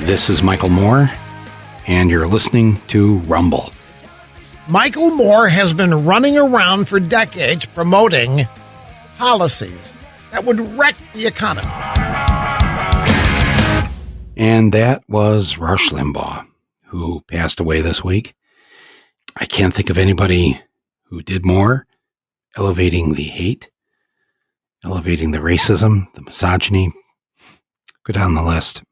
This is Michael Moore, and you're listening to Rumble. Michael Moore has been running around for decades promoting policies that would wreck the economy. And that was Rush Limbaugh, who passed away this week. I can't think of anybody who did more, elevating the hate, elevating the racism, the misogyny. Go down the list.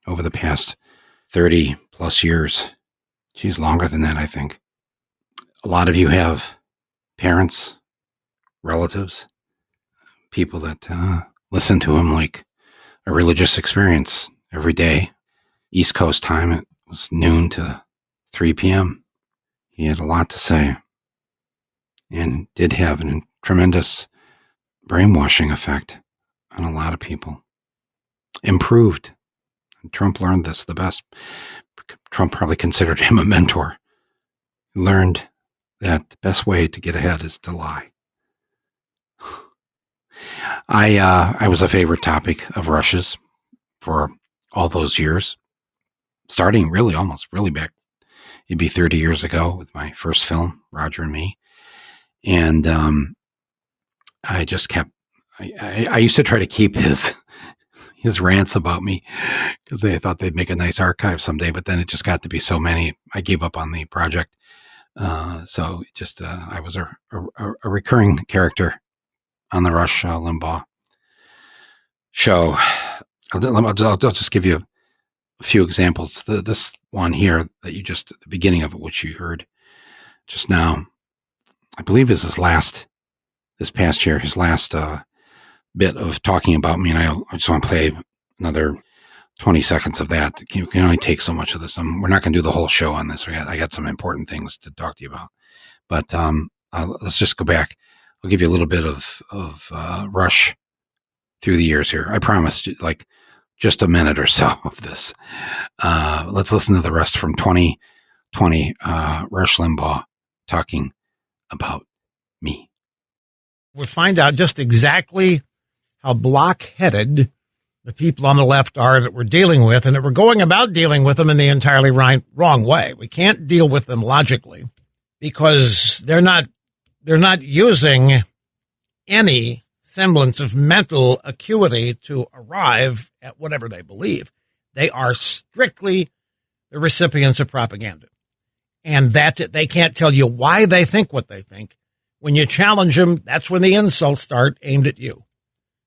Over the past 30 plus years. She's longer than that, I think. A lot of you have parents, relatives, people that listen to him like a religious experience every day. East Coast time, it was noon to 3 p.m. He had a lot to say and did have a tremendous brainwashing effect on a lot of people. Improved. Trump learned this the best. Trump probably considered him a mentor. He learned that the best way to get ahead is to lie. I was a favorite topic of Rush's for all those years, starting really back, it'd be 30 years ago with my first film, Roger and Me. And I just kept, I used to try to keep his rants about me because they thought they'd make a nice archive someday, but then it just got to be so many. I gave up on the project. So it just, I was a recurring character on the Rush Limbaugh show. I'll just give you a few examples. This one here that you just, the beginning of it, which you heard just now, I believe is this past year, his last, bit of talking about me, and I just want to play another 20 seconds of that. You can only take so much of this. We're not going to do the whole show on this. I got some important things to talk to you about, but let's just go back. I'll give you a little bit of Rush through the years here. I promise, like just a minute or so of this. Let's listen to the rest from 2020. Rush Limbaugh talking about me. We'll find out just exactly how block-headed the people on the left are that we're dealing with, and that we're going about dealing with them in the entirely wrong way. We can't deal with them logically because they're not using any semblance of mental acuity to arrive at whatever they believe. They are strictly the recipients of propaganda. And that's it. They can't tell you why they think what they think. When you challenge them, that's when the insults start aimed at you.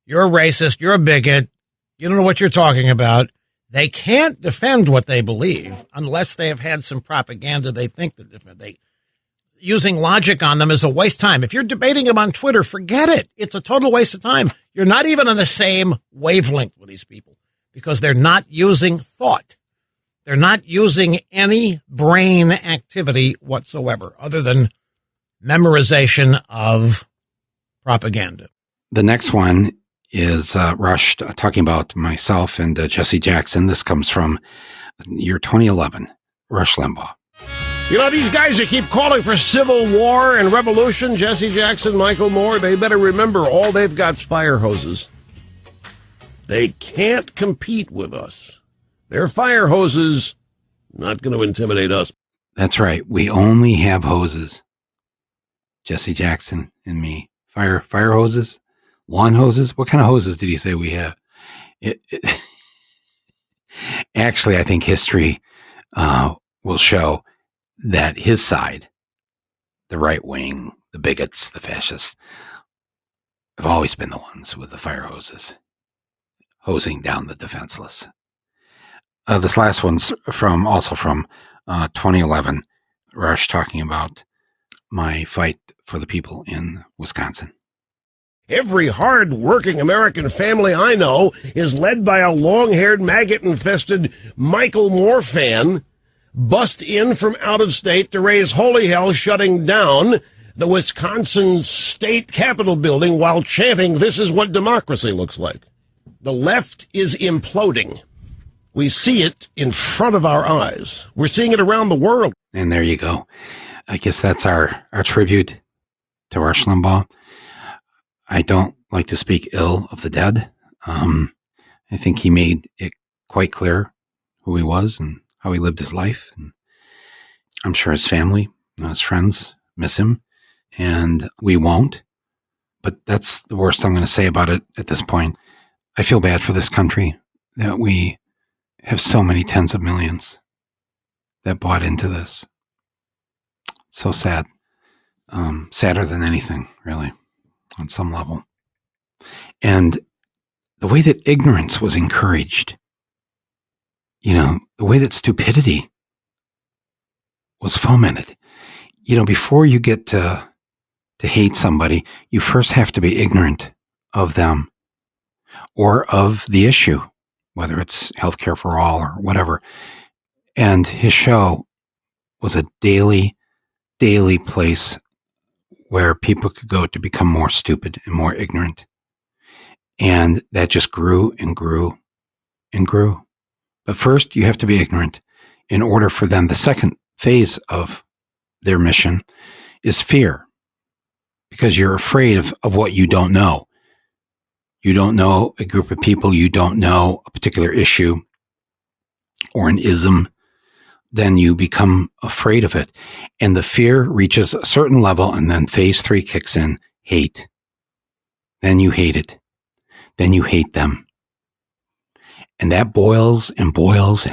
You're a racist. You're a bigot. You don't know what you're talking about. They can't defend what they believe unless they have had some propaganda they think that defend. Using logic on them is a waste of time. If you're debating them on Twitter, forget it. It's a total waste of time. You're not even on the same wavelength with these people because they're not using thought. They're not using any brain activity whatsoever other than memorization of propaganda. The next one is Rush talking about myself and Jesse Jackson. This comes from year 2011, Rush Limbaugh. You know, these guys that keep calling for civil war and revolution, Jesse Jackson, Michael Moore, they better remember all they've got's fire hoses. They can't compete with us. Their fire hoses not going to intimidate us. That's right. We only have hoses. Jesse Jackson and me. Fire hoses? Lawn hoses? What kind of hoses did he say we have? Actually, I think history will show that his side, the right wing, the bigots, the fascists, have always been the ones with the fire hoses, hosing down the defenseless. This last one's also from 2011, Rush talking about my fight for the people in Wisconsin. Every hard-working American family I know is led by a long-haired, maggot-infested Michael Moore fan, bust in from out of state to raise holy hell, shutting down the Wisconsin State Capitol building while chanting, "This is what democracy looks like." The left is imploding. We see it in front of our eyes. We're seeing it around the world. And there you go. I guess that's our tribute to Rush Limbaugh. I don't like to speak ill of the dead. I think he made it quite clear who he was and how he lived his life. And I'm sure his family, his friends miss him, and we won't. But that's the worst I'm going to say about it at this point. I feel bad for this country that we have so many tens of millions that bought into this. So sad. Sadder than anything, really, on some level. And the way that ignorance was encouraged, the way that stupidity was fomented. Before you get to hate somebody, you first have to be ignorant of them or of the issue, whether it's healthcare for all or whatever. And his show was a daily place where people could go to become more stupid and more ignorant. And that just grew and grew and grew. But first, you have to be ignorant in order for them. The second phase of their mission is fear, because you're afraid of what you don't know. You don't know a group of people. You don't know a particular issue or an ism. Then you become afraid of it. And the fear reaches a certain level, and then phase 3 kicks in, hate. Then you hate it. Then you hate them. And that boils, and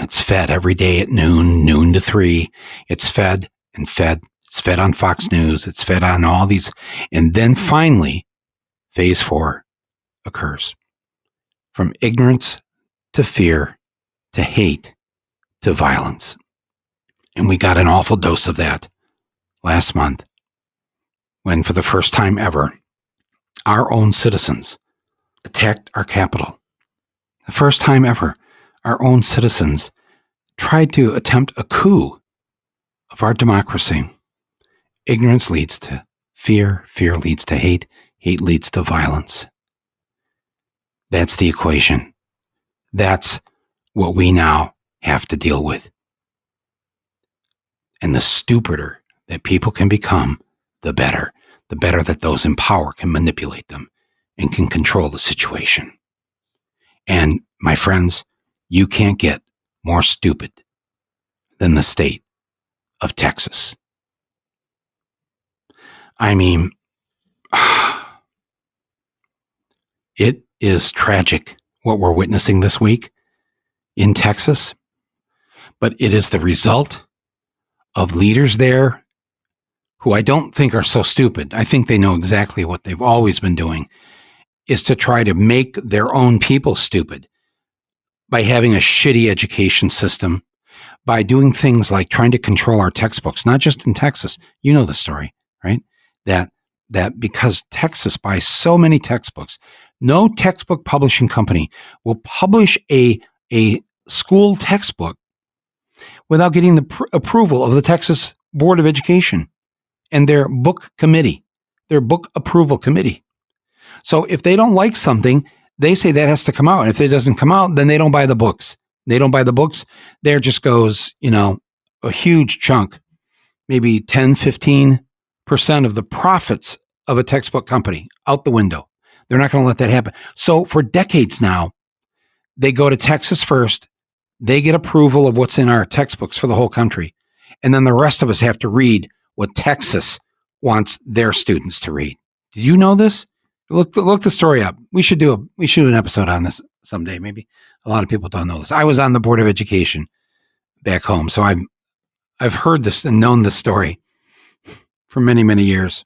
it's fed every day at noon to 3. It's fed and fed. It's fed on Fox News. It's fed on all these. And then finally, phase 4 occurs. From ignorance to fear to hate to violence. And we got an awful dose of that last month when, for the first time ever, our own citizens attacked our Capitol. The first time ever, our own citizens tried to attempt a coup of our democracy. Ignorance leads to fear. Fear leads to hate. Hate leads to violence. That's the equation. That's what we now have to deal with. And the stupider that people can become, the better. The better that those in power can manipulate them and can control the situation. And my friends, you can't get more stupid than the state of Texas. I mean, it is tragic what we're witnessing this week in Texas, but it is the result of leaders there who I don't think are so stupid. I think they know exactly what they've always been doing, is to try to make their own people stupid by having a shitty education system, by doing things like trying to control our textbooks, not just in Texas. You know the story, right? That because Texas buys so many textbooks, no textbook publishing company will publish a school textbook without getting the approval of the Texas Board of Education and their book committee, their book approval committee. So if they don't like something, they say that has to come out. If it doesn't come out, then they don't buy the books. They don't buy the books. There just goes, a huge chunk, maybe 10, 15% of the profits of a textbook company out the window. They're not going to let that happen. So for decades now, they go to Texas first. They get approval of what's in our textbooks for the whole country. And then the rest of us have to read what Texas wants their students to read. Did you know this? Look the story up. We should do an episode on this someday. Maybe a lot of people don't know this. I was on the Board of Education back home, so I've heard this and known this story for many, many years.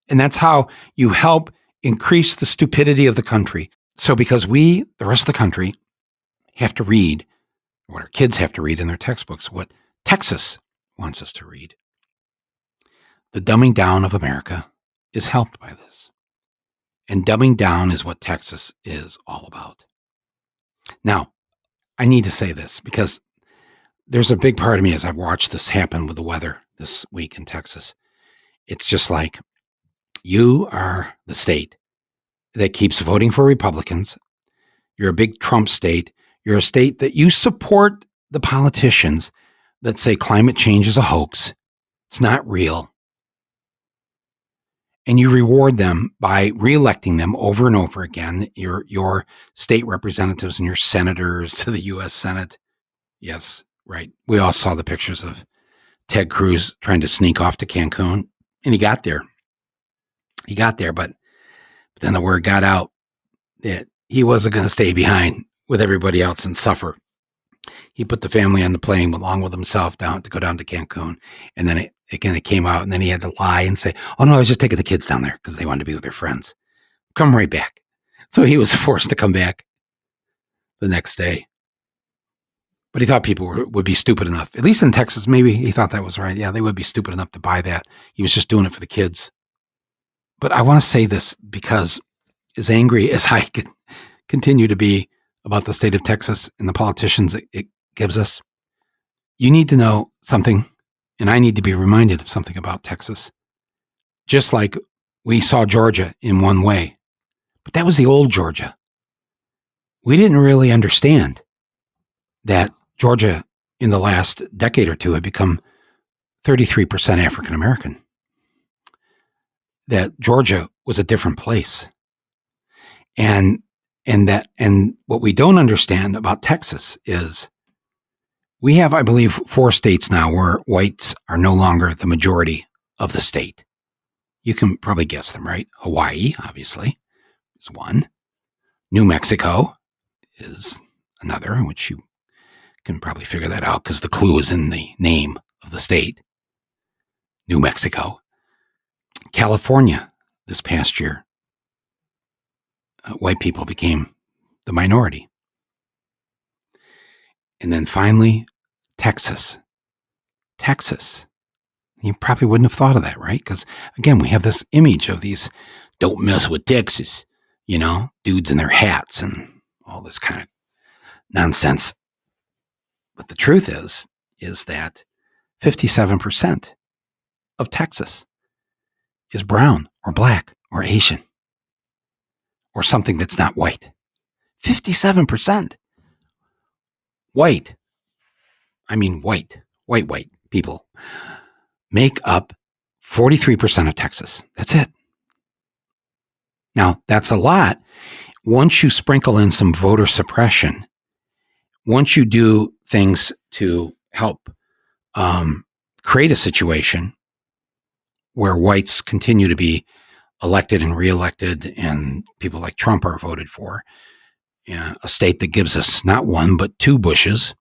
And that's how you help increase the stupidity of the country. So because we, the rest of the country, have to read what our kids have to read in their textbooks, what Texas wants us to read. The dumbing down of America is helped by this. And dumbing down is what Texas is all about. Now, I need to say this because there's a big part of me as I've watched this happen with the weather this week in Texas. It's just like, you are the state that keeps voting for Republicans. You're a big Trump state. You're a state that you support the politicians that say climate change is a hoax. It's not real. and you reward them by reelecting them over and over again, your state representatives and your senators to the U.S. Senate. Yes, right. We all saw the pictures of Ted Cruz trying to sneak off to Cancun, and he got there. But then the word got out that he wasn't going to stay behind with everybody else and suffer. He put the family on the plane along with himself to go down to Cancun. And then it came out, and then he had to lie and say, oh no, I was just taking the kids down there because they wanted to be with their friends. Come right back. So he was forced to come back the next day. But he thought people would be stupid enough, at least in Texas, maybe he thought that was right. Yeah, they would be stupid enough to buy that. He was just doing it for the kids. But I want to say this because as angry as I continue to be about the state of Texas and the politicians it gives us, you need to know something, and I need to be reminded of something about Texas. Just like we saw Georgia in one way, but that was the old Georgia. We didn't really understand that Georgia in the last decade or two had become 33% African American. That Georgia was a different place. And what we don't understand about Texas is we have, I believe, 4 states now where whites are no longer the majority of the state. You can probably guess them, right? Hawaii, obviously, is one. New Mexico is another, which you can probably figure that out because the clue is in the name of the state. New Mexico. California this past year. White people became the minority. And then finally, Texas. You probably wouldn't have thought of that, right? Because again, we have this image of these don't mess with Texas, dudes in their hats and all this kind of nonsense. But the truth is that 57% of Texas is brown or black or Asian or something that's not white. 57%. White people make up 43% of Texas. That's it. Now, that's a lot. Once you sprinkle in some voter suppression, once you do things to help create a situation where whites continue to be elected and reelected and people like Trump are voted for, a state that gives us not 1, but 2 Bushes,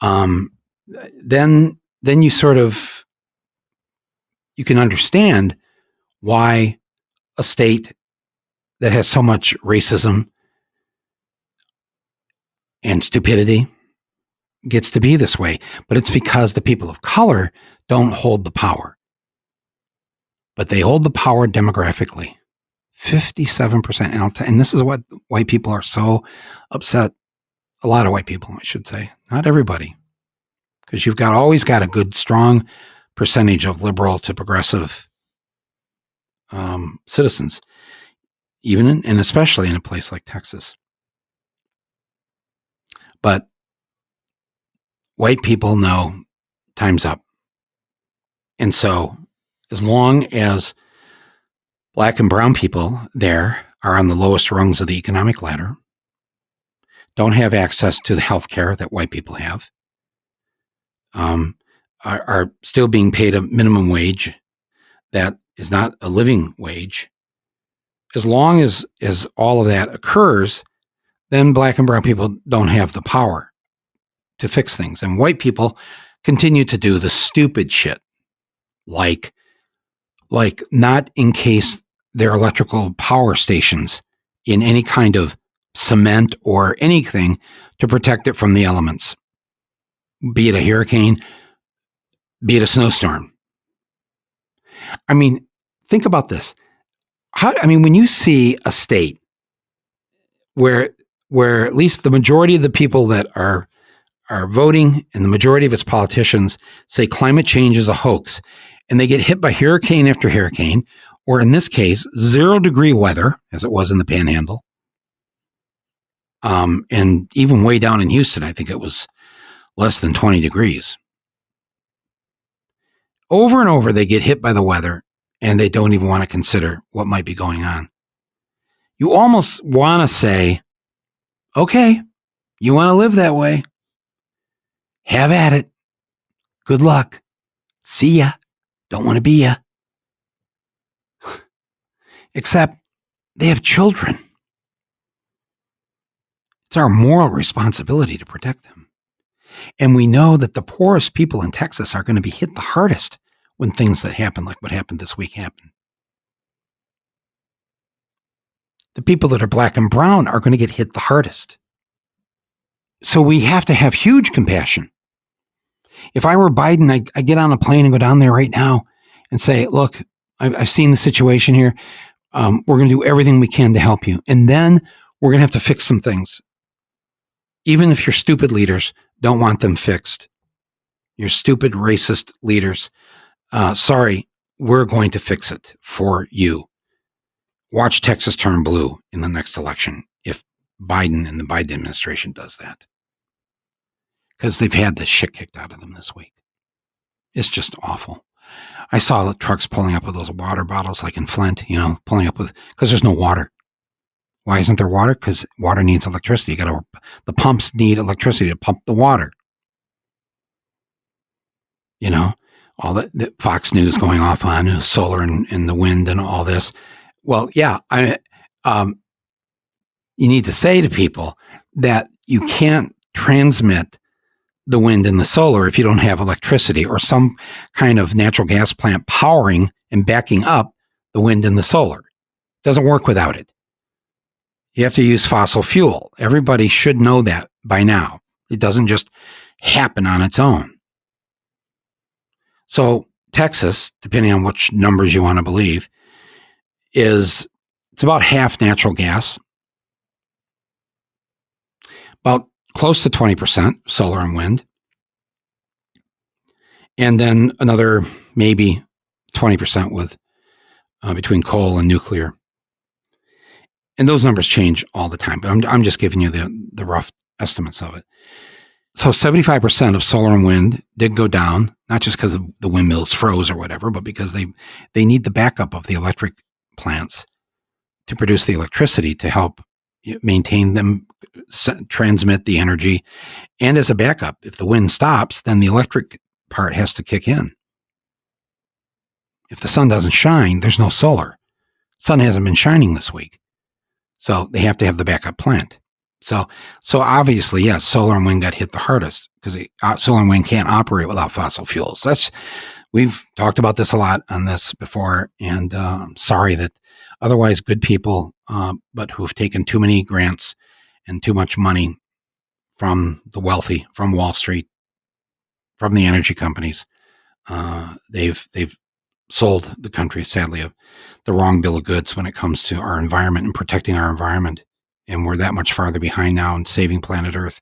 then you can understand why a state that has so much racism and stupidity gets to be this way. But it's because the people of color don't hold the power. But they hold the power demographically. 57%. And this is what white people are so upset. A lot of white people, I should say. Not everybody. Because you've always got a good, strong percentage of liberal to progressive citizens, even and especially in a place like Texas. But white people know time's up. And so as long as black and brown people there are on the lowest rungs of the economic ladder, don't have access to the health care that white people have, are still being paid a minimum wage that is not a living wage. As long as all of that occurs, then black and brown people don't have the power to fix things. And white people continue to do the stupid shit, like not encase their electrical power stations in any kind of cement or anything to protect it from the elements, be it a hurricane, be it a snowstorm. I mean, think about this. When you see a state where at least the majority of the people that are voting and the majority of its politicians say climate change is a hoax, and they get hit by hurricane after hurricane, or in this case, 0-degree weather, as it was in the Panhandle, and even way down in Houston, I think it was less than 20 degrees. Over and over, they get hit by the weather, and they don't even want to consider what might be going on. You almost want to say, okay, you want to live that way? Have at it. Good luck. See ya. Don't want to be ya. Except they have children. It's our moral responsibility to protect them. And we know that the poorest people in Texas are going to be hit the hardest when things that happen, like what happened this week, happen. The people that are black and brown are going to get hit the hardest. So we have to have huge compassion. If I were Biden, I get on a plane and go down there right now and say, look, I've seen the situation here. We're going to do everything we can to help you. And then we're going to have to fix some things. Even if your stupid leaders don't want them fixed. Your stupid, racist leaders. Sorry, we're going to fix it for you. Watch Texas turn blue in the next election if Biden and the Biden administration does that. Because they've had the shit kicked out of them this week. It's just awful. I saw the trucks pulling up with those water bottles like in Flint, pulling up with, because there's no water. Why isn't there water? Because water needs electricity. The pumps need electricity to pump the water. All the Fox News going off on solar and the wind and all this. Well, yeah, you need to say to people that you can't transmit the wind and the solar if you don't have electricity or some kind of natural gas plant powering and backing up the wind and the solar. It doesn't work without it. You have to use fossil fuel. Everybody should know that by now. It doesn't just happen on its own. So Texas, depending on which numbers you want to believe, it's about half natural gas, about close to 20% solar and wind, and then another maybe 20% with between coal and nuclear. And those numbers change all the time, but I'm just giving you the rough estimates of it. So 75% of solar and wind did go down, not just because the windmills froze or whatever, but because they need the backup of the electric plants to produce the electricity to help maintain them, transmit the energy. And as a backup, if the wind stops, then the electric part has to kick in. If the sun doesn't shine, there's no solar. Sun hasn't been shining this week. So they have to have the backup plant. So obviously, yes, solar and wind got hit the hardest because solar and wind can't operate without fossil fuels. We've talked about this a lot on this before, and I'm sorry that otherwise good people, but who've taken too many grants and too much money from the wealthy, from Wall Street, from the energy companies, they've sold the country, sadly, the wrong bill of goods when it comes to our environment and protecting our environment. And we're that much farther behind now in saving planet Earth.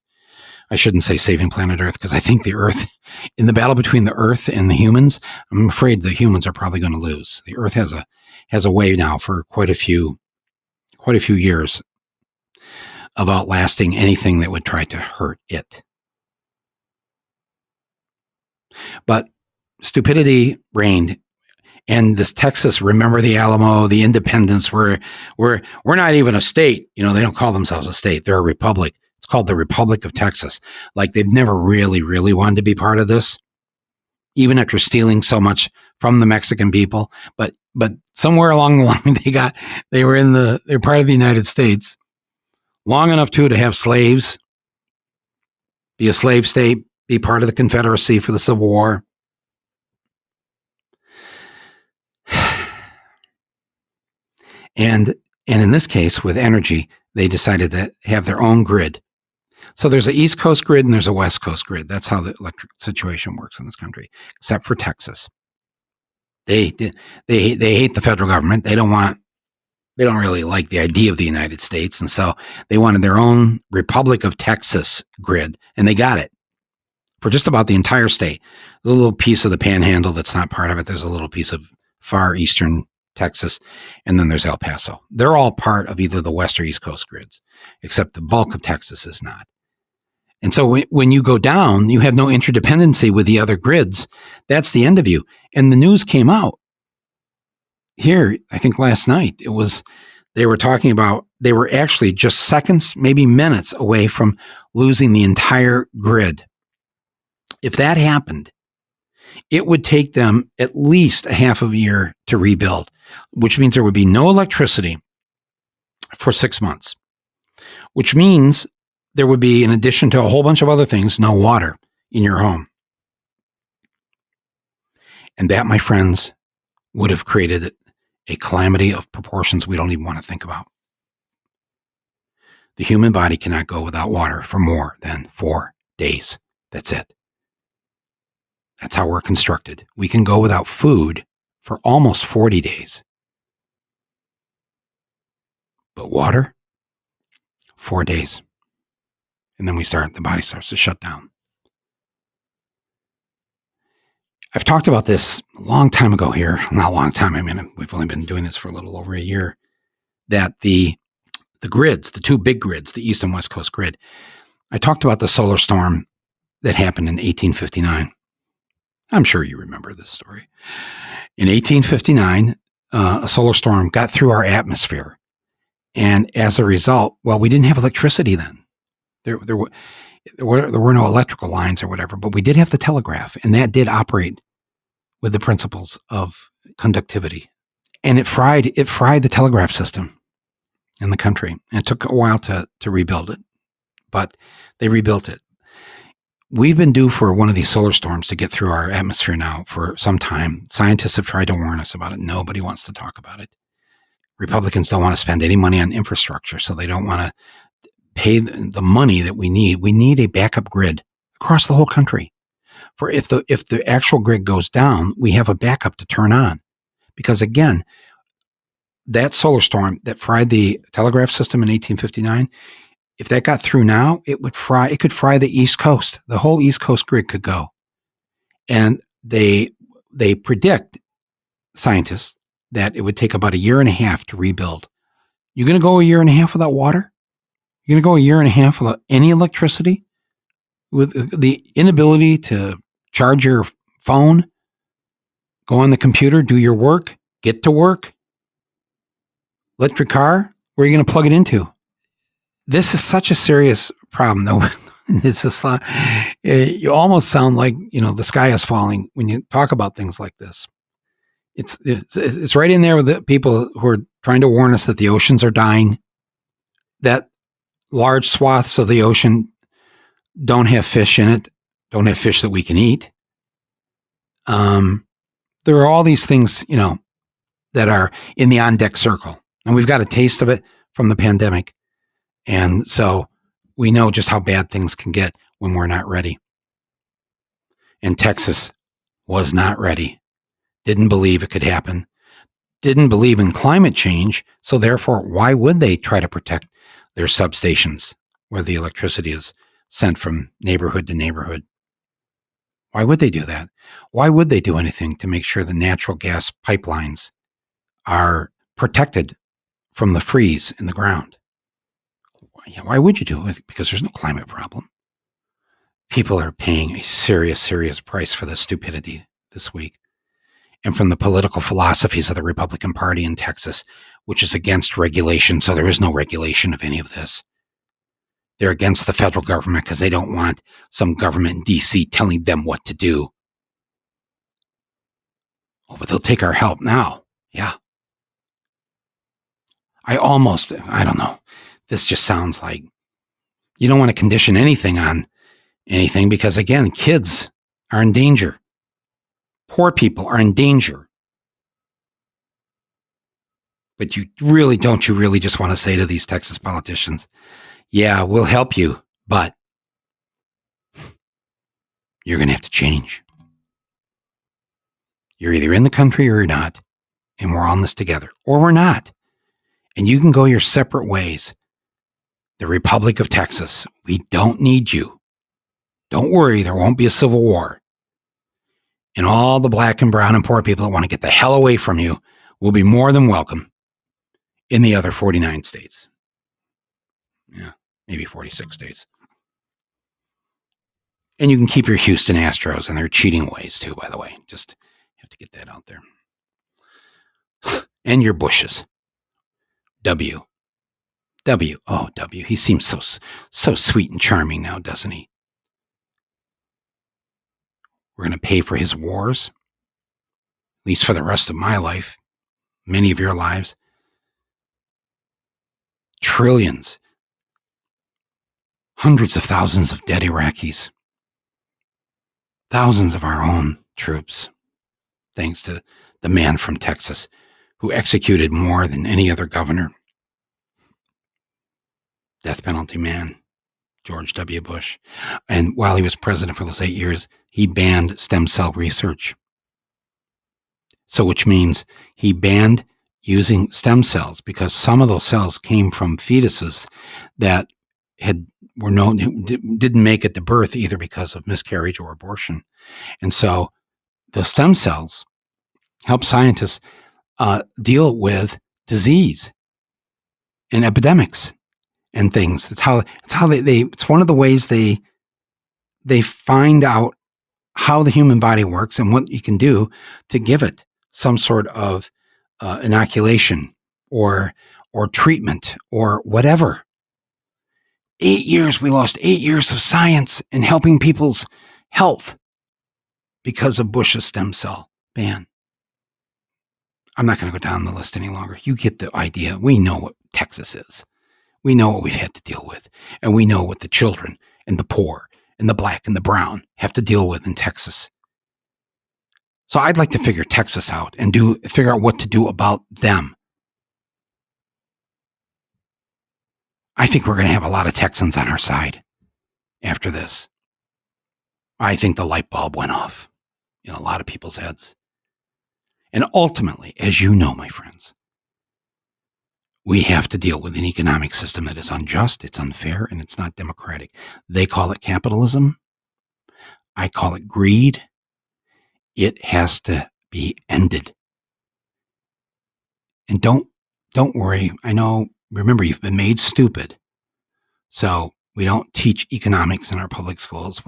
I shouldn't say saving planet Earth because I think the Earth, in the battle between the Earth and the humans, I'm afraid the humans are probably going to lose. The Earth has a way now for quite a few years of outlasting anything that would try to hurt it. But stupidity reigned. And this Texas, remember the Alamo, the independence, we're not even a state. They don't call themselves a state. They're a republic. It's called the Republic of Texas. Like they've never really, really wanted to be part of this, even after stealing so much from the Mexican people. But somewhere along the line, they're part of the United States long enough to have slaves, be a slave state, be part of the Confederacy for the Civil War. And in this case, with energy, they decided to have their own grid. So there's an East Coast grid and there's a West Coast grid. That's how the electric situation works in this country, except for Texas. They hate the federal government. They don't really like the idea of the United States. And so they wanted their own Republic of Texas grid, and they got it for just about the entire state. A little piece of the panhandle that's not part of it. There's a little piece of far eastern Texas, and then there's El Paso. They're all part of either the West or East Coast grids, except the bulk of Texas is not. And so when you go down, you have no interdependency with the other grids. That's the end of you. And the news came out. here, I think last night, they were talking about, they were actually just seconds, maybe minutes away from losing the entire grid. If that happened, it would take them at least a half of a year to rebuild, which means there would be no electricity for 6 months, which means there would be, in addition to a whole bunch of other things, no water in your home. And that, my friends, would have created a calamity of proportions we don't even want to think about. The human body cannot go without water for more than 4 days. That's it. That's how we're constructed. We can go without food for almost 40 days. But water, 4 days. And then the body starts to shut down. I've talked about this a long time ago here. Not a long time. I mean, we've only been doing this for a little over a year. That the grids, the two big grids, the East and West Coast grid, I talked about the solar storm that happened in 1859. I'm sure you remember this story. In 1859, a solar storm got through our atmosphere. And as a result, well, we didn't have electricity then. There were no electrical lines or whatever, but we did have the telegraph, and that did operate with the principles of conductivity. And it fried the telegraph system in the country. And it took a while to rebuild it, but they rebuilt it. We've been due for one of these solar storms to get through our atmosphere now for some time. Scientists have tried to warn us about it. Nobody wants to talk about it. Republicans don't want to spend any money on infrastructure, so they don't want to pay the money that we need. We need a backup grid across the whole country. For if the actual grid goes down, we have a backup to turn on. Because again, that solar storm that fried the telegraph system in 1859, if that got through now, it could fry the East Coast. The whole East Coast grid could go. And they predict, scientists, that it would take about a year and a half to rebuild. You're going to go a year and a half without water? You're going to go a year and a half without any electricity? With the inability to charge your phone, go on the computer, do your work, get to work? Electric car? Where are you going to plug it into? This is such a serious problem, though. It's just you almost sound like, the sky is falling when you talk about things like this. It's right in there with the people who are trying to warn us that the oceans are dying, that large swaths of the ocean don't have fish in it, don't have fish that we can eat. There are all these things, that are in the on-deck circle. And we've got a taste of it from the pandemic. And so we know just how bad things can get when we're not ready. And Texas was not ready. Didn't believe it could happen. Didn't believe in climate change. So therefore, why would they try to protect their substations where the electricity is sent from neighborhood to neighborhood? Why would they do that? Why would they do anything to make sure the natural gas pipelines are protected from the freeze in the ground? Why would you do it? Because there's no climate problem. People are paying a serious, serious price for this stupidity this week. And from the political philosophies of the Republican Party in Texas, which is against regulation, so there is no regulation of any of this. They're against the federal government because they don't want some government in D.C. telling them what to do. Oh, but they'll take our help now. Yeah. I don't know. This just sounds like you don't want to condition anything on anything because, again, kids are in danger. Poor people are in danger. But you really just want to say to these Texas politicians, yeah, we'll help you, but you're going to have to change. You're either in the country or you're not, and we're on this together, or we're not. And you can go your separate ways. The Republic of Texas, we don't need you. Don't worry, there won't be a civil war. And all the black and brown and poor people that want to get the hell away from you will be more than welcome in the other 49 states. Yeah, maybe 46 states. And you can keep your Houston Astros and their cheating ways too, by the way. Just have to get that out there. And your Bushes. W. Oh, W. He seems so sweet and charming now, doesn't he? We're going to pay for his wars, at least for the rest of my life, many of your lives. Trillions, hundreds of thousands of dead Iraqis, thousands of our own troops, thanks to the man from Texas who executed more than any other governor. Death penalty man, George W. Bush. And while he was president for those 8 years, he banned stem cell research. So which means he banned using stem cells because some of those cells came from fetuses that didn't make it to birth either because of miscarriage or abortion. And so the stem cells help scientists deal with disease and epidemics and things. It's one of the ways they find out how the human body works and what you can do to give it some sort of inoculation or treatment or whatever. 8 years, we lost 8 years of science in helping people's health because of Bush's stem cell ban. I'm not going to go down the list any longer. You get the idea. We know what Texas is. We know what we've had to deal with. And we know what the children and the poor and the black and the brown have to deal with in Texas. So I'd like to figure Texas out and figure out what to do about them. I think we're going to have a lot of Texans on our side after this. I think the light bulb went off in a lot of people's heads. And ultimately, as you know, my friends, we have to deal with an economic system that is unjust, it's unfair, and it's not democratic. They call it capitalism. I call it greed. It has to be ended. And don't worry. I know, remember, you've been made stupid. So we don't teach economics in our public schools,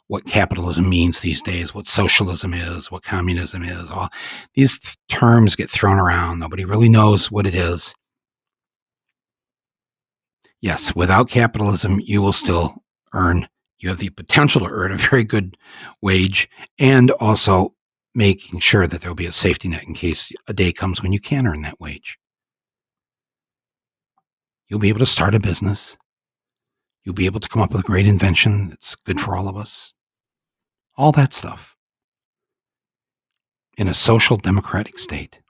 what capitalism means these days, what socialism is, what communism is. All these terms get thrown around. Nobody really knows what it is. Yes, without capitalism, you will still you have the potential to earn a very good wage and also making sure that there will be a safety net in case a day comes when you can't earn that wage. You'll be able to start a business. You'll be able to come up with a great invention that's good for all of us. All that stuff. In a social democratic state.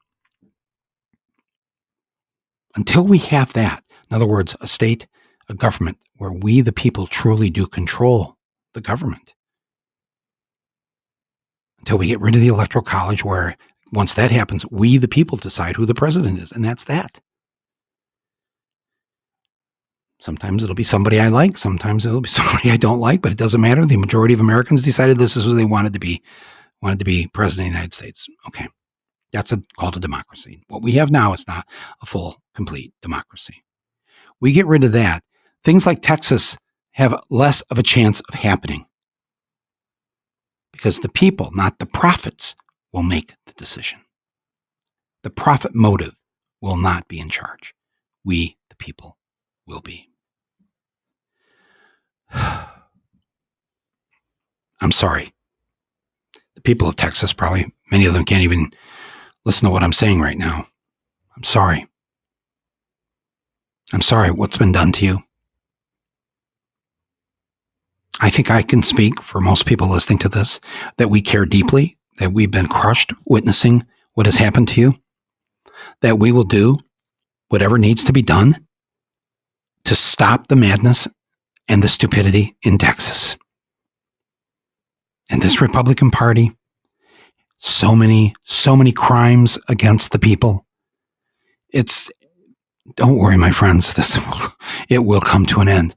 Until we have that, in other words, a state, a government where we, the people, truly do control the government. Until we get rid of the Electoral College where once that happens, we, the people, decide who the president is, and that's that. Sometimes it'll be somebody I like. Sometimes it'll be somebody I don't like, but it doesn't matter. The majority of Americans decided this is who they wanted to be president of the United States. Okay. That's called a democracy. What we have now is not a full, complete democracy. We get rid of that. Things like Texas have less of a chance of happening because the people, not the profits, will make the decision. The profit motive will not be in charge. We, the people, will be. I'm sorry. The people of Texas, probably many of them can't even listen to what I'm saying right now. I'm sorry. I'm sorry what's been done to you. I think I can speak for most people listening to this that we care deeply, that we've been crushed witnessing what has happened to you, that we will do whatever needs to be done to stop the madness and the stupidity in Texas. And this Republican Party, so many crimes against the people. Don't worry, my friends, it will come to an end.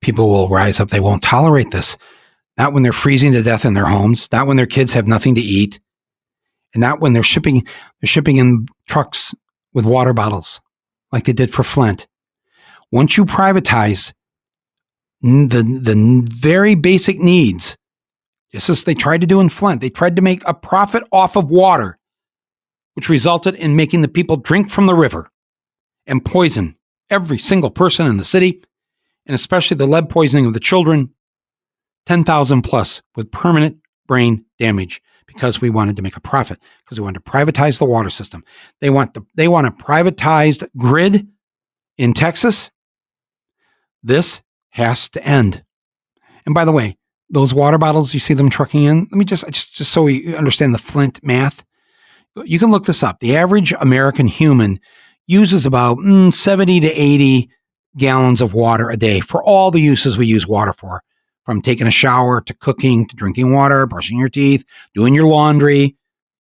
People will rise up. They won't tolerate this. Not when they're freezing to death in their homes, not when their kids have nothing to eat, and not when they're shipping in trucks with water bottles like they did for Flint. Once you privatize the very basic needs, just as they tried to do in Flint, they tried to make a profit off of water. which resulted in making the people drink from the river and poison every single person in the city, and especially the lead poisoning of the children, 10,000 plus with permanent brain damage, because we wanted to make a profit, because we wanted to privatize the water system. They want a privatized grid in Texas. This has to end. And by the way, those water bottles, you see them trucking in, let me just so we understand the Flint math. You can look this up. The average American human uses about 70 to 80 gallons of water a day for all the uses we use water for, from taking a shower to cooking to drinking water, brushing your teeth, doing your laundry,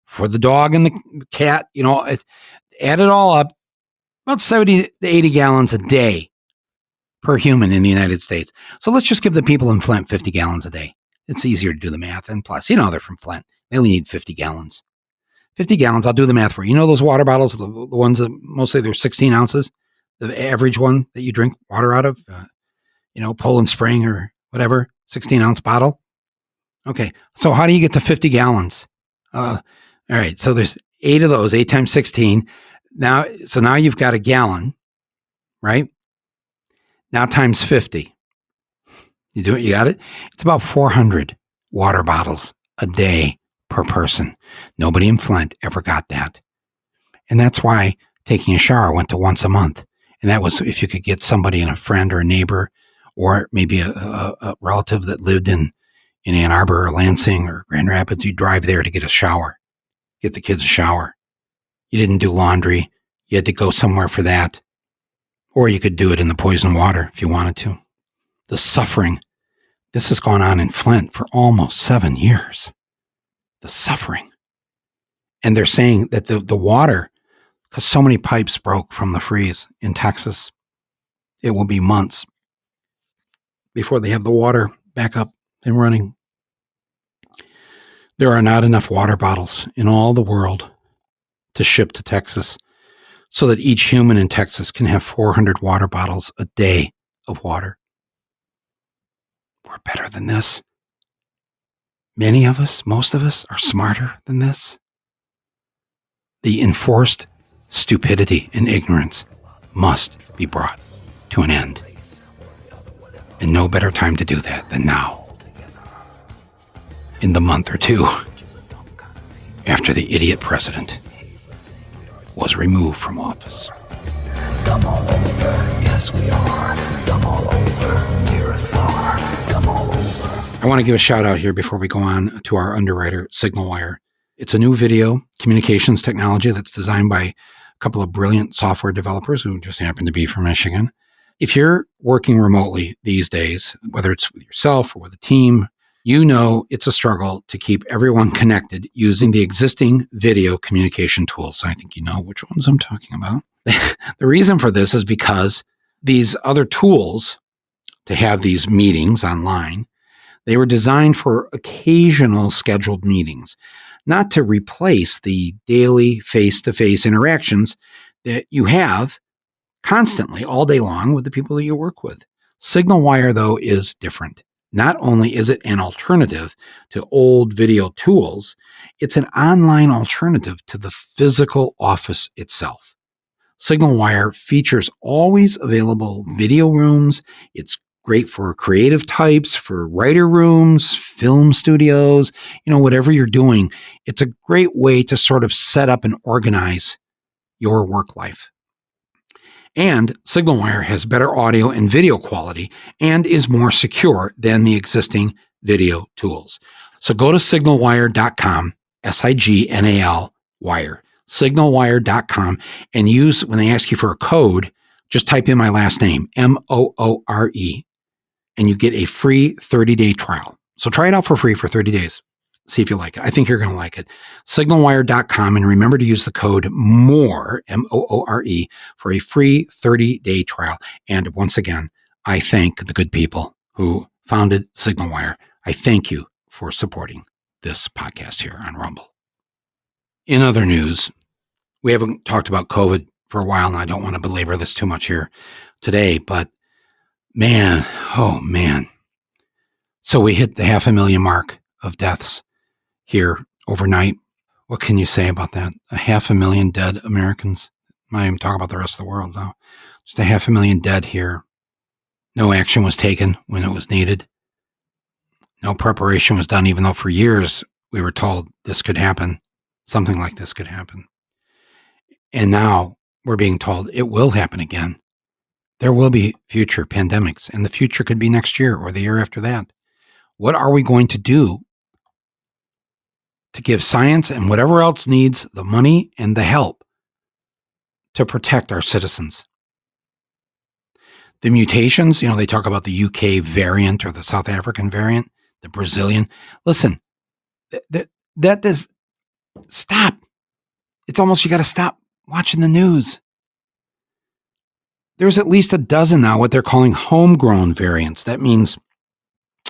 for the dog and the cat. Add it all up, about 70 to 80 gallons a day per human in the United States. So let's just give the people in Flint 50 gallons a day. It's easier to do the math. And plus, they're from Flint. They only need 50 gallons. 50 gallons, I'll do the math for you. You know those water bottles, the ones that mostly they're 16 ounces, the average one that you drink water out of, Poland Spring or whatever, 16-ounce bottle. Okay, so how do you get to 50 gallons? All right, so there's 8 of those, 8 times 16. Now you've got a gallon, right? Now times 50. You do it, you got it? It's about 400 water bottles a day per person. Nobody in Flint ever got that. And that's why taking a shower went to once a month. And that was if you could get somebody, a friend or a neighbor, or maybe a relative that lived in Ann Arbor or Lansing or Grand Rapids, you drive there to get a shower, get the kids a shower. You didn't do laundry. You had to go somewhere for that. Or you could do it in the poison water if you wanted to. The suffering. This has gone on in Flint for almost 7 years. The suffering. And they're saying that the water, because so many pipes broke from the freeze in Texas, it will be months before they have the water back up and running. There are not enough water bottles in all the world to ship to Texas so that each human in Texas can have 400 water bottles a day of water. We're better than this. Many of us, most of us, are smarter than this. The enforced stupidity and ignorance must be brought to an end. And no better time to do that than now. In the month or two after the idiot president was removed from office. Come all over, yes we are. Come all over, near and far. Come all over. I want to give a shout out here before we go on to our underwriter, SignalWire. It's a new video communications technology that's designed by a couple of brilliant software developers who just happen to be from Michigan. If you're working remotely these days, whether it's with yourself or with a team, you know it's a struggle to keep everyone connected using the existing video communication tools. I think you know which ones I'm talking about. The reason for this is because these other tools to have these meetings online, they were designed for occasional scheduled meetings, not to replace the daily face-to-face interactions that you have constantly all day long with the people that you work with. SignalWire, though, is different. Not only is it an alternative to old video tools, it's an online alternative to the physical office itself. SignalWire features always available video rooms. It's great for creative types, for writer rooms, film studios, whatever you're doing. It's a great way to sort of set up and organize your work life. And SignalWire has better audio and video quality and is more secure than the existing video tools. So go to signalwire.com, SIGNAL wire, signalwire.com, and use, when they ask you for a code, just type in my last name, Moore, and you get a free 30-day trial. So try it out for free for 30 days. See if you like it. I think you're going to like it. Signalwire.com, and remember to use the code MORE, MOORE, for a free 30-day trial. And once again, I thank the good people who founded SignalWire. I thank you for supporting this podcast here on Rumble. In other news, we haven't talked about COVID for a while, and I don't want to belabor this too much here today, but man, oh man. So we hit the 500,000 mark of deaths here overnight. What can you say about that? 500,000 dead Americans. I'm not even talking about the rest of the world now. Just 500,000 dead here. No action was taken when it was needed. No preparation was done, even though for years we were told this could happen. Something like this could happen. And now we're being told it will happen again. There will be future pandemics, and the future could be next year or the year after that. What are we going to do to give science and whatever else needs the money and the help to protect our citizens? The mutations, they talk about the UK variant or the South African variant, the Brazilian. Listen, that is, stop. It's almost, you got to stop watching the news. There's at least a dozen now, what they're calling homegrown variants. That means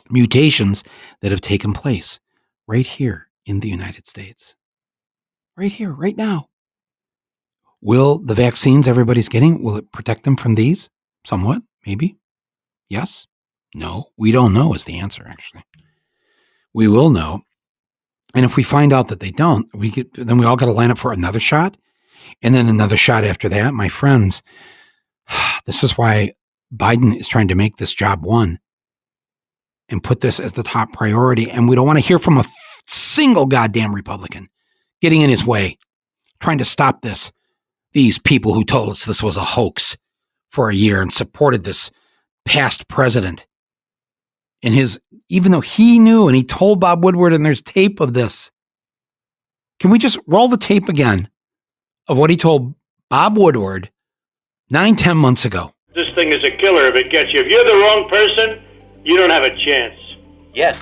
mutations that have taken place right here in the United States. Right here, right now. Will the vaccines everybody's getting, will it protect them from these? Somewhat, maybe. Yes? No? We don't know is the answer, actually. We will know. And if we find out that they don't, then we all got to line up for another shot, and then another shot after that. My friends, this is why Biden is trying to make this job one and put this as the top priority. And we don't want to hear from a single goddamn Republican getting in his way, trying to stop this. These people who told us this was a hoax for a year and supported this past president. And even though he knew and he told Bob Woodward, and there's tape of this. Can we just roll the tape again of what he told Bob Woodward 9-10 months ago? This thing is a killer if it gets you. If you're the wrong person, you don't have a chance. Yes,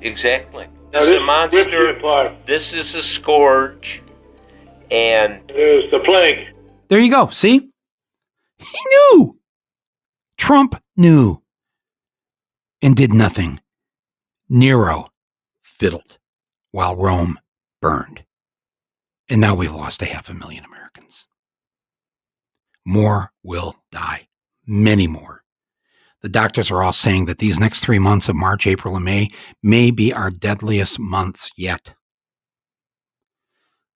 exactly. Now, This is a rips you monster. apart. This is a scourge. And There's the plague. There you go. See? He knew. Trump knew and did nothing. Nero fiddled while Rome burned. And now we've lost 500,000 Americans. More will die. Many more. The doctors are all saying that these next 3 months of March, April, and may be our deadliest months yet.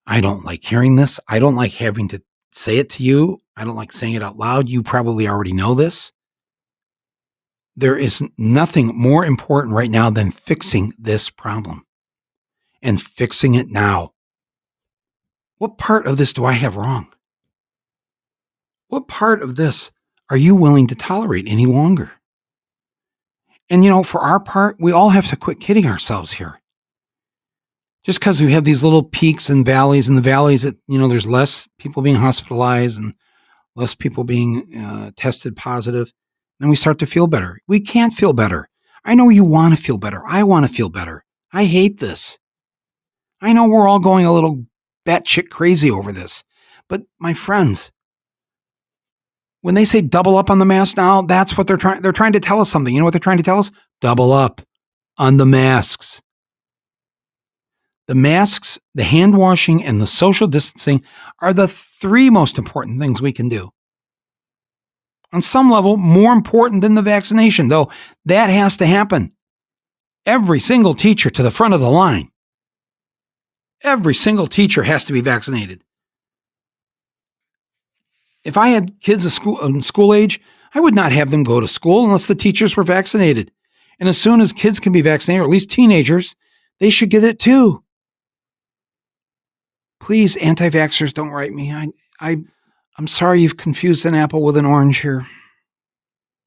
I don't like hearing this. I don't like having to say it to you. I don't like saying it out loud. You probably already know this. There is nothing more important right now than fixing this problem and fixing it now. What part of this do I have wrong? What part of this are you willing to tolerate any longer? And for our part, we all have to quit kidding ourselves here. Just because we have these little peaks and valleys, and the valleys that, there's less people being hospitalized and less people being tested positive, then we start to feel better. We can't feel better. I know you want to feel better. I want to feel better. I hate this. I know we're all going a little batshit crazy over this. But my friends, when they say double up on the mask now, that's what they're trying to tell us something. You know what they're trying to tell us? Double up on the masks. The masks, the hand washing, and the social distancing are the 3 most important things we can do. On some level, more important than the vaccination, though that has to happen. Every single teacher to the front of the line. Every single teacher has to be vaccinated. If I had kids of school age, I would not have them go to school unless the teachers were vaccinated. And as soon as kids can be vaccinated, or at least teenagers, they should get it too. Please, anti-vaxxers, don't write me. I'm sorry you've confused an apple with an orange here.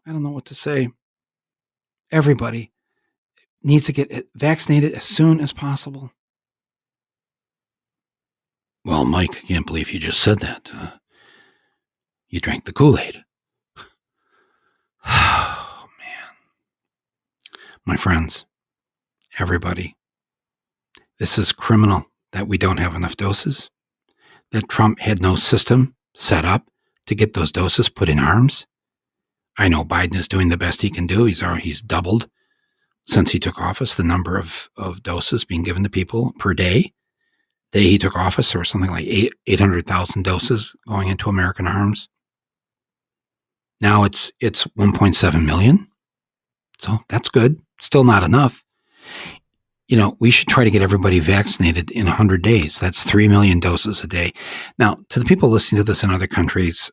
I don't know what to say. Everybody needs to get vaccinated as soon as possible. Well, Mike, I can't believe you just said that. You drank the Kool-Aid. Oh, man. My friends, everybody, this is criminal that we don't have enough doses, that Trump had no system set up to get those doses put in arms. I know Biden is doing the best he can do. He's doubled since he took office the number of doses being given to people per day. The day he took office, there was something like 800,000 doses going into American arms. Now it's 1.7 million. So that's good. Still not enough. we should try to get everybody vaccinated in 100 days. That's 3 million doses a day. Now, to the people listening to this in other countries,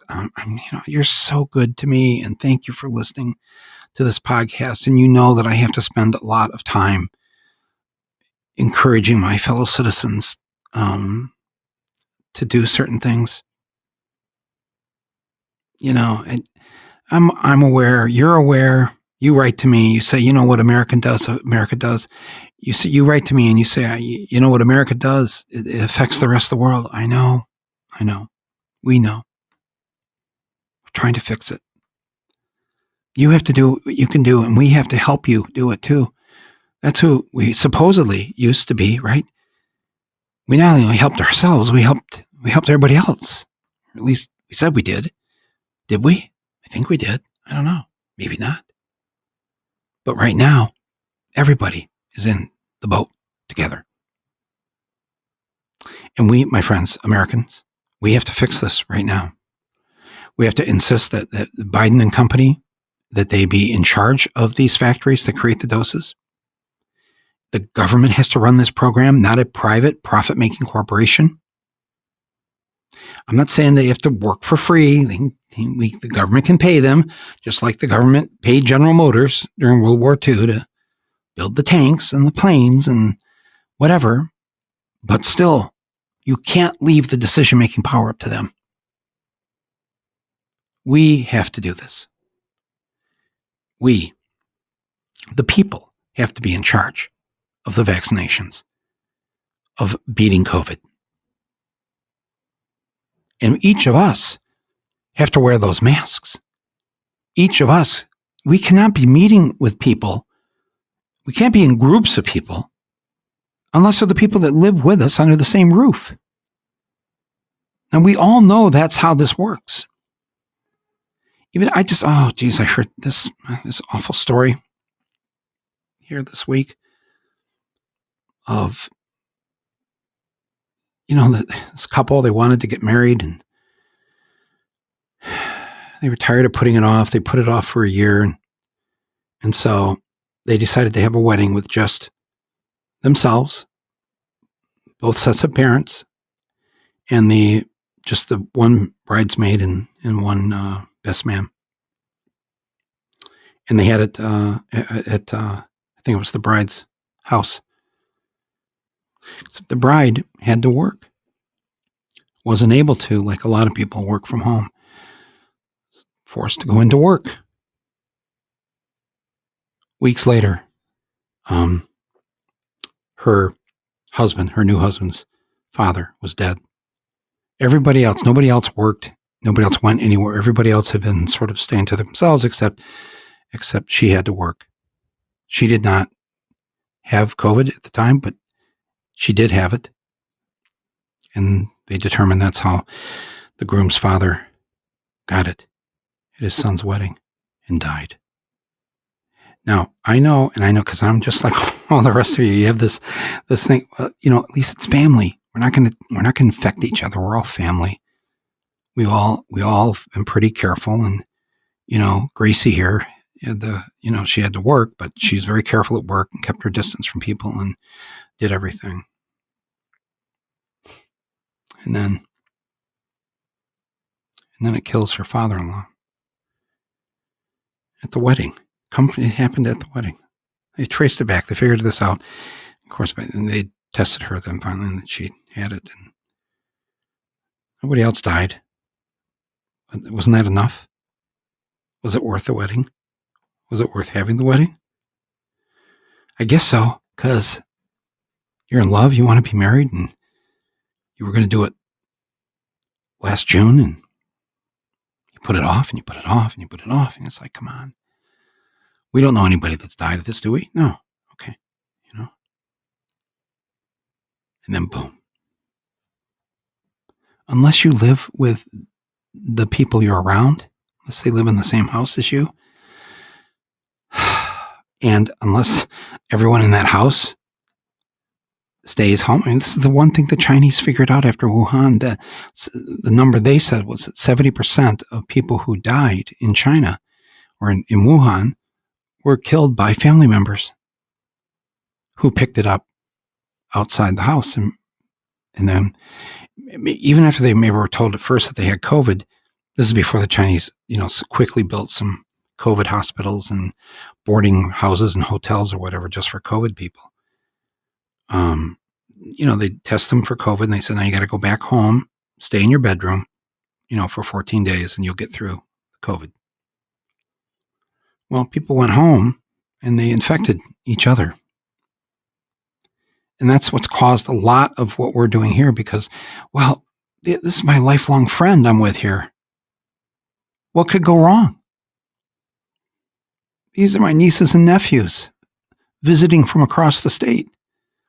you're so good to me, and thank you for listening to this podcast. And you know that I have to spend a lot of time encouraging my fellow citizens to do certain things. And I'm aware, you're aware. You write to me, you say, what America does. You write to me and you say, you know what America does? It affects the rest of the world. I know. We know. We're trying to fix it. You have to do what you can do, and we have to help you do it too. That's who we supposedly used to be, right? We not only helped ourselves, we helped everybody else. Or at least we said we did. Did we? I think we did. I don't know. Maybe not. But right now, everybody is in the boat together. And we, my friends, Americans, we have to fix this right now. We have to insist that Biden and company, that they be in charge of these factories that create the doses. The government has to run this program, not a private profit-making corporation. I'm not saying they have to work for free. The government can pay them, just like the government paid General Motors during World War II to build the tanks and the planes and whatever. But still, you can't leave the decision-making power up to them. We have to do this. We, the people, have to be in charge of the vaccinations, of beating COVID. And each of us have to wear those masks. Each of us, we cannot be meeting with people. We can't be in groups of people unless they're the people that live with us under the same roof. And we all know that's how this works. I heard this awful story here this week of, this couple, they wanted to get married and they were tired of putting it off. They put it off for a year. And so they decided to have a wedding with just themselves, both sets of parents, and just the one bridesmaid and one best man. And they had it at I think it was the bride's house. Except the bride had to work. Wasn't able to, like a lot of people, work from home. Forced to go into work. Weeks later, her new husband's father was dead. Everybody else, nobody else worked. Nobody else went anywhere. Everybody else had been sort of staying to themselves, except she had to work. She did not have COVID at the time, but she did have it. And they determined that's how the groom's father got it at his son's wedding and died. Now, I know because I'm just like all the rest of you. You have this thing, at least it's family. We're not going to infect each other. We're all family. We all been pretty careful. And, Gracie here she had to work, but she's very careful at work and kept her distance from people and did everything. And then it kills her father-in-law at the wedding. It happened at the wedding. They traced it back. They figured this out. Of course, and they tested her then finally, and she had it. And nobody else died. But wasn't that enough? Was it worth the wedding? Was it worth having the wedding? I guess so, because you're in love, you want to be married, and you were going to do it last June, and you put it off, and you put it off, and you put it off, and it's like, come on. We don't know anybody that's died of this, do we? No. Okay. And then boom. Unless you live with the people you're around, unless they live in the same house as you, and unless everyone in that house stays home. This is the one thing the Chinese figured out after Wuhan. The number they said was that 70% of people who died in China or in Wuhan were killed by family members who picked it up outside the house. And then even after they maybe were told at first that they had COVID, this is before the Chinese, quickly built some COVID hospitals and boarding houses and hotels or whatever just for COVID people. They test them for COVID and they said, now you got to go back home, stay in your bedroom, for 14 days and you'll get through COVID. Well, people went home and they infected each other. And that's what's caused a lot of what we're doing here because, well, this is my lifelong friend I'm with here. What could go wrong? These are my nieces and nephews visiting from across the state.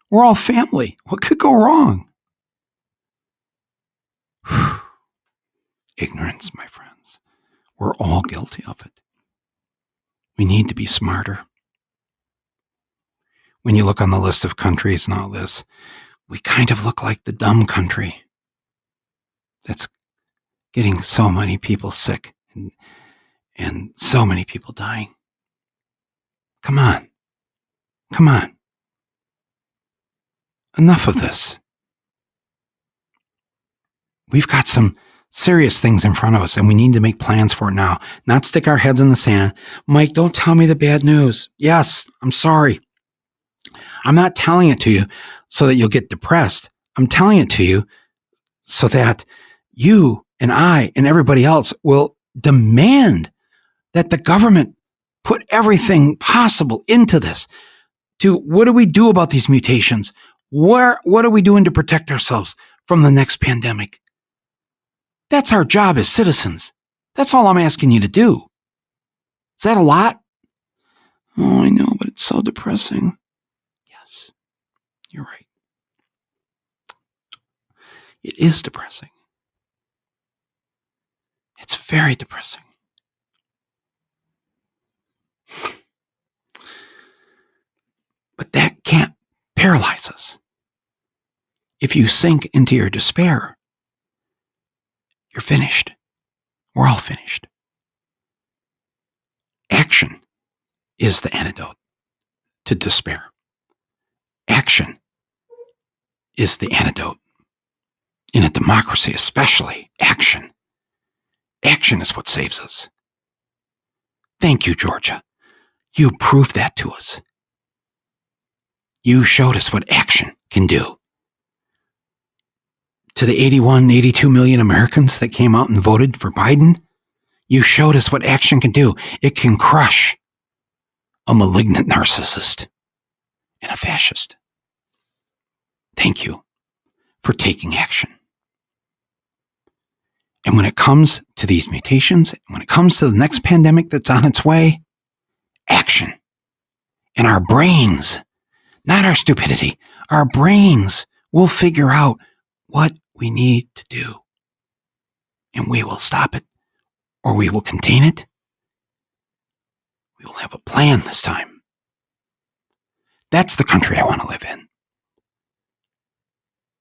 We're all family. What could go wrong? Ignorance, my friends. We're all guilty of it. We need to be smarter. When you look on the list of countries and all this, we kind of look like the dumb country that's getting so many people sick and so many people dying. Come on. Come on. Enough of this. We've got some serious things in front of us and we need to make plans for it now, not stick our heads in the sand. Mike, don't tell me the bad news. Yes, I'm sorry. I'm not telling it to you so that you'll get depressed. I'm telling it to you so that you and I and everybody else will demand that the government put everything possible into this. To what do we do about these mutations? What are we doing to protect ourselves from the next pandemic? That's our job as citizens. That's all I'm asking you to do. Is that a lot? Oh, I know, but it's so depressing. Yes, you're right. It is depressing. It's very depressing. But that can't paralyze us. If you sink into your despair, you're finished. We're all finished. Action is the antidote to despair. Action is the antidote. In a democracy, especially, action. Action is what saves us. Thank you, Georgia. You proved that to us. You showed us what action can do. To the 82 million Americans that came out and voted for Biden, you showed us what action can do. It can crush a malignant narcissist and a fascist. Thank you for taking action. And when it comes to these mutations, when it comes to the next pandemic that's on its way, action. And our brains, not our stupidity, our brains will figure out what we need to do. And we will stop it, or we will contain it. We will have a plan this time. That's the country I want to live in.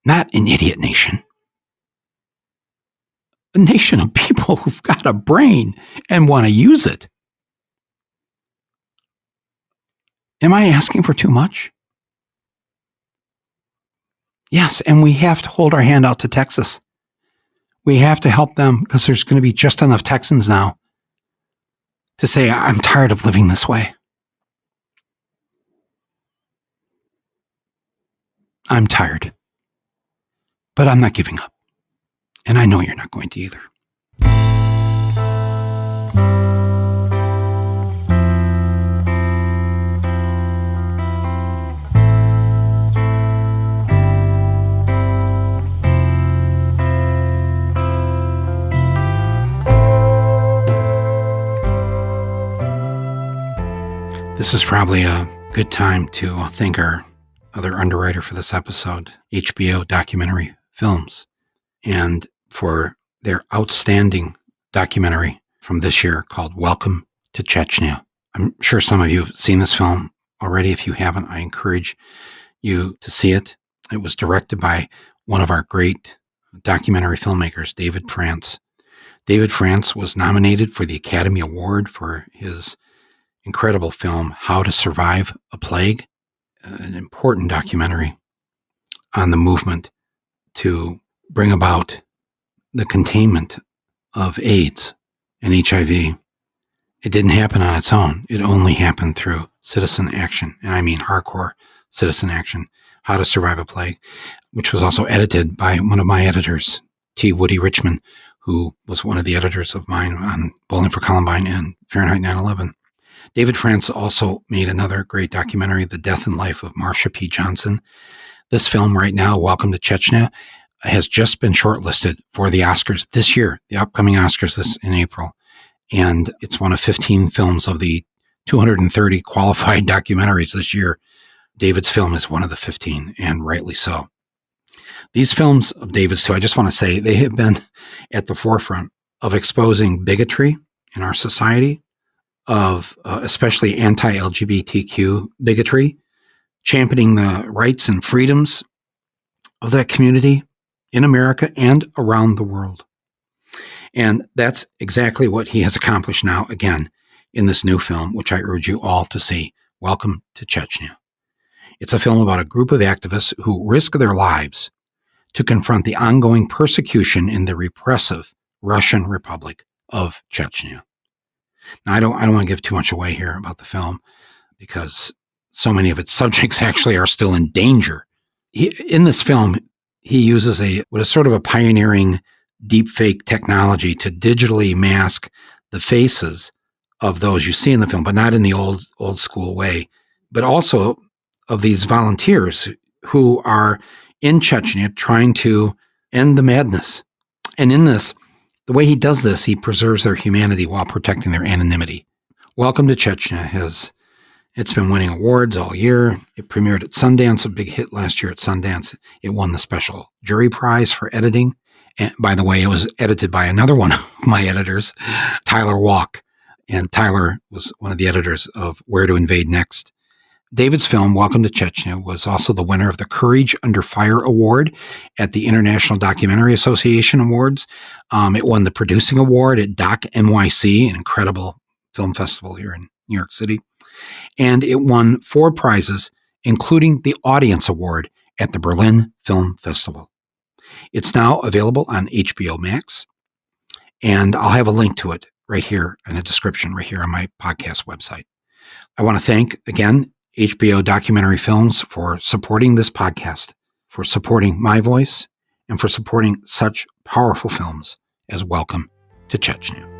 Not an idiot nation. A nation of people who've got a brain and want to use it. Am I asking for too much? Yes, and we have to hold our hand out to Texas. We have to help them because there's going to be just enough Texans now to say, I'm tired of living this way. I'm tired. But I'm not giving up. And I know you're not going to either. This is probably a good time to thank our other underwriter for this episode, HBO Documentary Films, and for their outstanding documentary from this year called Welcome to Chechnya. I'm sure some of you have seen this film already. If you haven't, I encourage you to see it. It was directed by one of our great documentary filmmakers, David France. David France was nominated for the Academy Award for his incredible film, How to Survive a Plague, an important documentary on the movement to bring about the containment of AIDS and HIV. It didn't happen on its own. It only happened through citizen action. And I mean hardcore citizen action. How to Survive a Plague, which was also edited by one of my editors, T. Woody Richmond, who was one of the editors of mine on Bowling for Columbine and Fahrenheit 9/11. David France also made another great documentary, The Death and Life of Marsha P. Johnson. This film right now, Welcome to Chechnya, has just been shortlisted for the Oscars this year, the upcoming Oscars this in April. And it's one of 15 films of the 230 qualified documentaries this year. David's film is one of the 15, and rightly so. These films of David's, too, I just want to say, they have been at the forefront of exposing bigotry in our society, of especially anti-LGBTQ bigotry, championing the rights and freedoms of that community in America and around the world. And that's exactly what he has accomplished now, again, in this new film, which I urge you all to see, Welcome to Chechnya. It's a film about a group of activists who risk their lives to confront the ongoing persecution in the repressive Russian Republic of Chechnya. Now, I don't want to give too much away here about the film because so many of its subjects actually are still in danger. In this film, he uses what is sort of a pioneering deepfake technology to digitally mask the faces of those you see in the film, but not in the old school way, but also of these volunteers who are in Chechnya trying to end the madness. And in this, the way he does this, he preserves their humanity while protecting their anonymity. Welcome to Chechnya it's been winning awards all year. It premiered at Sundance, a big hit last year at Sundance. It won the special jury prize for editing. And by the way, it was edited by another one of my editors, Tyler Walk. And Tyler was one of the editors of Where to Invade Next. David's film, Welcome to Chechnya, was also the winner of the Courage Under Fire Award at the International Documentary Association Awards. It won the Producing Award at Doc NYC, an incredible film festival here in New York City. And it won 4 prizes, including the Audience Award at the Berlin Film Festival. It's now available on HBO Max, and I'll have a link to it right here in a description right here on my podcast website. I want to thank, again, HBO Documentary Films for supporting this podcast, for supporting my voice, and for supporting such powerful films as Welcome to Chechnya.